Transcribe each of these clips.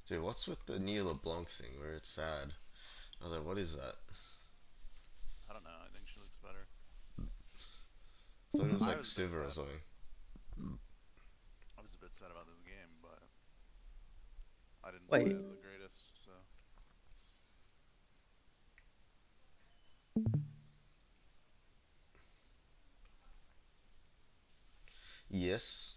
Dude, what's with the Neil LeBlanc thing where it's sad? I was like, what is that? I don't know. I think she looks better. I thought it was I like was a bit Silver or sad. something. I was a bit sad about this game, but I didn't play Wait, it the greatest, so Yes.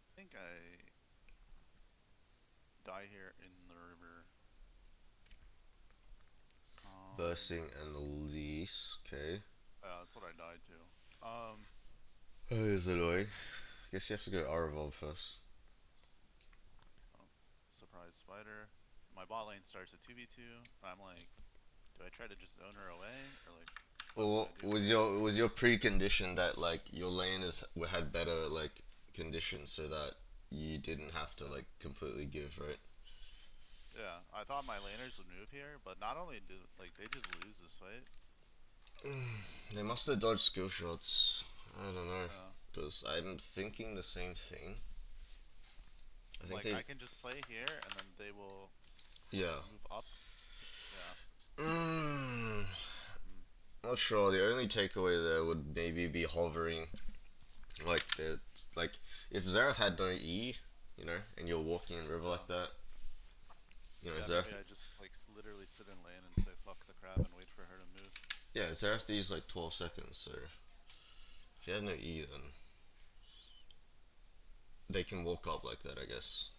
I think I die here in the river. Um, Bursting and Elise. Okay. yeah, that's what I died to. Oh, is annoying. Guess you have to go R-Evolve first. Oh, surprise spider. My bot lane starts at 2v2. I'm like, do I try to just zone her away or like, fuck do Or I do was here? your precondition that like your lane is had better like conditions so that you didn't have to Yeah. like completely give, right? Yeah, I thought my laners would move here, but not only do like they just lose this fight. They must have dodged skill shots. I don't know. Uh, Because I'm thinking the same thing. I think like they. I can just play here and then they will Yeah. move up. Yeah. Mm, Mm, not sure. The only takeaway there would maybe be hovering. Like, like if Xerath had no E, and you're walking in river like yeah. that, Yeah, maybe Xerath. I just like literally sit in lane and say fuck the crab and wait for her to move. Yeah, Xerath E's like 12 seconds, so if you had no E, then they can walk up like that, I guess.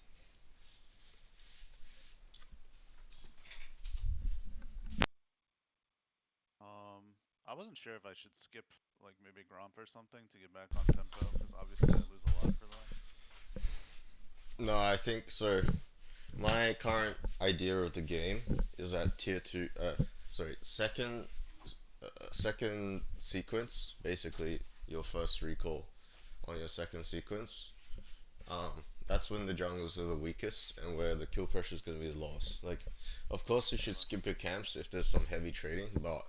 I wasn't sure if I should skip like maybe Gromp or something to get back on tempo because obviously I lose a lot for that. No, I think so. My current idea of the game is that tier two, sorry, second sequence, basically your first recall on your second sequence. That's when the jungles are the weakest and where the kill pressure is going to be the lowest. Like, of course you should Okay. skip your camps if there's some heavy trading, but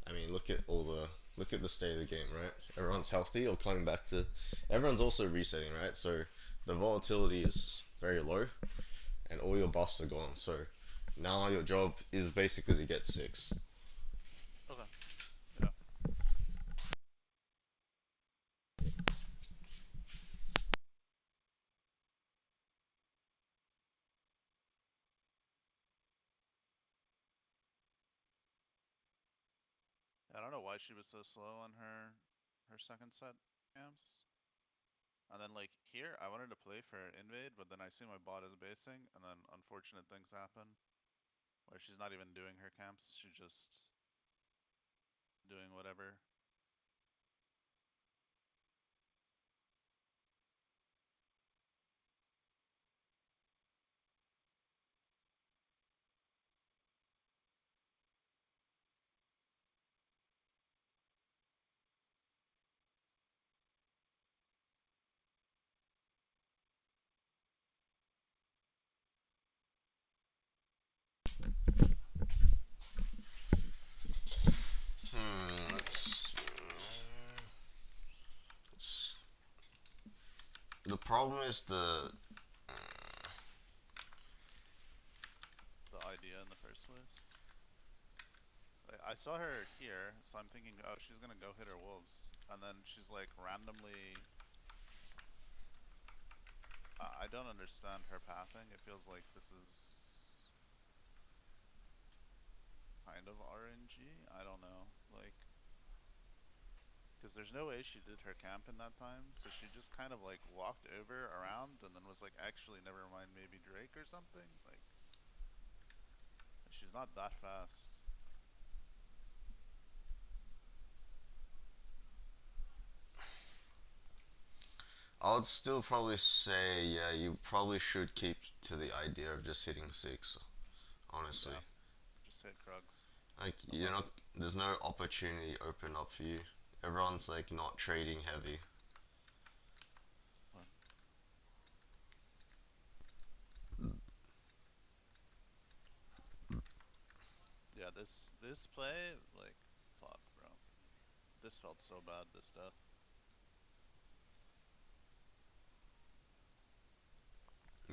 I mean, look at the state of the game, right? Everyone's healthy or coming back to. Everyone's also resetting, right? So the volatility is very low, and all your buffs are gone. So now your job is basically to get six. Okay. Yeah. I don't know why she was so slow on her second set camps. And then like here, I wanted to play for invade, but then I see my bot is basing, and then unfortunate things happen where she's not even doing her camps. She's just doing whatever. Let's the problem is The idea in the first place. I saw her here, so I'm thinking, oh, she's gonna go hit her wolves, and then she's like randomly. I don't understand her pathing. It feels like this is kind of RNG. I don't know, like, because there's no way she did her camp in that time, so she just kind of like walked over around and then was like, actually, never mind, maybe Drake or something. Like, she's not that fast. I would still probably say, yeah, you probably should keep to the idea of just hitting six, honestly. Yeah, just hit Krugs. Like, I'm like, there's no opportunity open up for you. everyone's like not trading heavy. But yeah, this play, like, fuck, bro. This felt so bad. This death.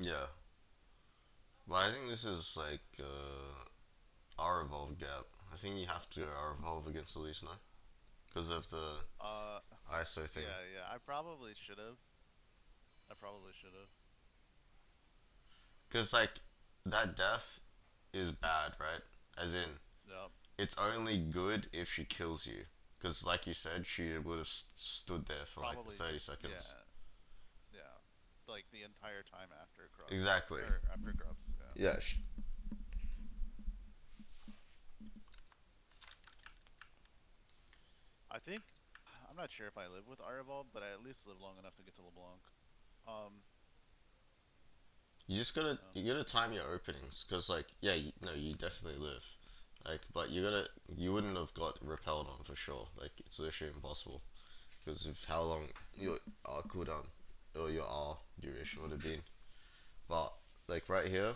Yeah, but I think this is like our evolve gap. I think you have to our evolve against Elise now because of the Uh, ISO thing. yeah, yeah. I probably should have. I probably should have. Because like that death is bad, right? As in, Yeah, it's only good if she kills you. Because like you said, she would have stood there for like probably 30 just seconds. yeah, yeah. Like the entire time after Grubs Exactly. or after Grubs. Yeah. Yeah. I think I'm not sure if I live with Arval, but I at least live long enough to get to LeBlanc. Um, You just gotta yeah, you gotta time your openings. Because like yeah, no, you definitely live. Like, but you wouldn't have got repelled on for sure. Like it's literally impossible because of how long your R cooldown or your R duration would have been. But like right here,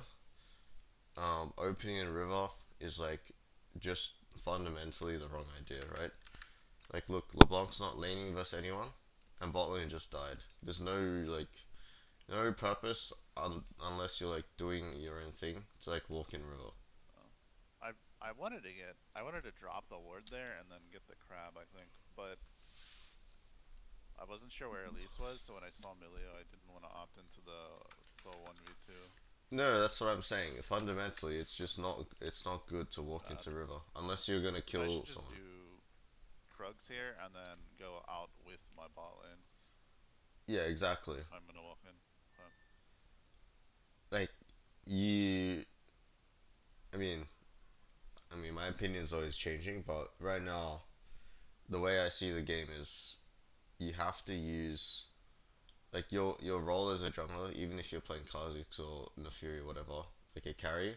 opening in river is like just fundamentally the wrong idea, right? Like look, LeBlanc's not laning versus anyone, and bot lane just died. There's like no purpose unless you're like doing your own thing to like walk in river. uh, I wanted to drop the ward there and then get the crab. I think, but I wasn't sure where Elise was, so when I saw Milio, I didn't want to opt into the 1v2. No, that's what I'm saying. Fundamentally, it's not good to walk into Okay. river unless you're gonna So I should kill just someone. do Krugs here and then go out with my bot lane Yeah, exactly. if I'm gonna walk in. Okay. Like you, I mean, my opinion is always changing, but right now, the way I see the game is you have to use like your role as a jungler, even if you're playing Kha'Zix or Naafiri or whatever, like a carry,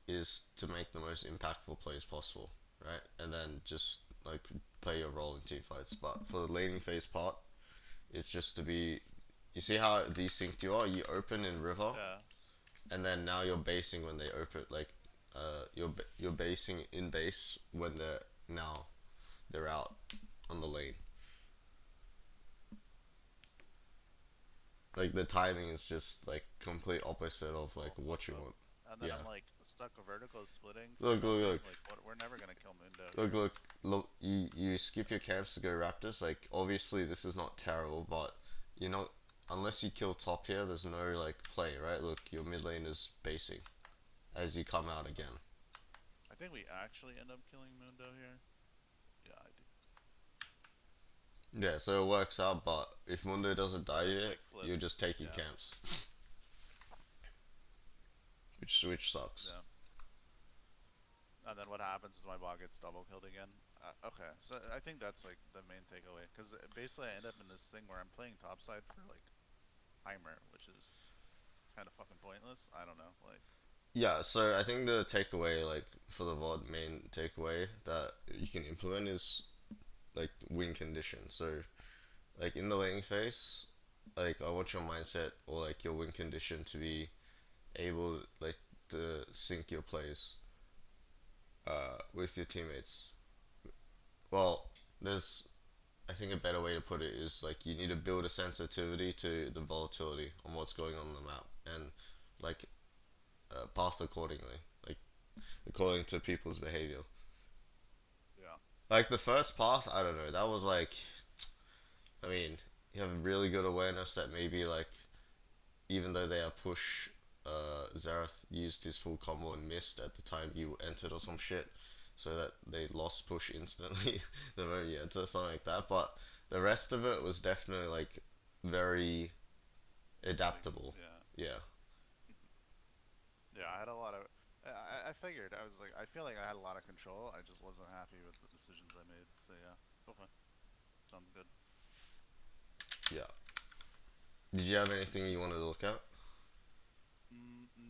is to make the most impactful plays possible, right? And then just like play your role in team fights. But for the laning phase part, it's just to be. You see how desynced you are? You open in river, Yeah. and then now you're basing when they open. Like, you're basing in base when they're out on the lane. Like the timing is just like complete opposite of like Oh fuck. what you Oh. want. And then Yeah. I'm like stuck vertical splitting for Look, look, nothing. look, Like what? We're never gonna kill Mundo look, here. look, look. You skip your camps to go Raptors. Like obviously this is not terrible, but you're not unless you kill top here. There's no like play, right? Look, your mid lane is basing as you come out again. I think we actually end up killing Mundo here. Yeah, I do. Yeah, so it works out. But if Mundo doesn't die But it's yet, like flip. you're just taking Yeah. camps, which sucks. Yeah. And then what happens is my bot gets double killed again. Okay, so I think that's like the main takeaway, because basically I end up in this thing where I'm playing topside for like Heimer, which is kind of fucking pointless. I don't know, like Yeah, so I think the takeaway, like for the VOD, main takeaway that you can implement is like win condition. So like in the laning phase, like I want your mindset or like your win condition to be able like to sync your plays with your teammates. Well, there's I think a better way to put it is like you need to build a sensitivity to the volatility on what's going on the map and like path accordingly, like according to people's behavior. yeah, Like the first path, I don't know, that was like I mean, you have really good awareness that maybe like even though they have push, Zareth used his full combo and missed at the time you entered or some shit, so that they lost push instantly the moment you enter, something like that. But the rest of it was definitely like very like adaptable. yeah, Yeah, yeah. I had a lot of. I figured I was like I feel like I had a lot of control. I just wasn't happy with the decisions I made. So yeah, okay, sounds good. yeah. Did you have anything you wanted to look at?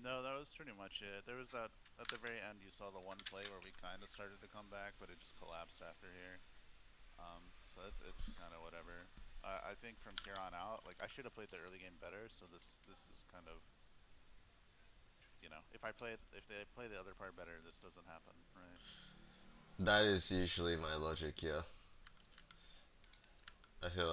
No, that was pretty much it. There was that at the very end. You saw the one play where we kind of started to come back, but it just collapsed after here. So it's kind of whatever. I think from here on out, like I should have played the early game better. So this is kind of, if they play the other part better, this doesn't happen, right? That is usually my logic, yeah. I feel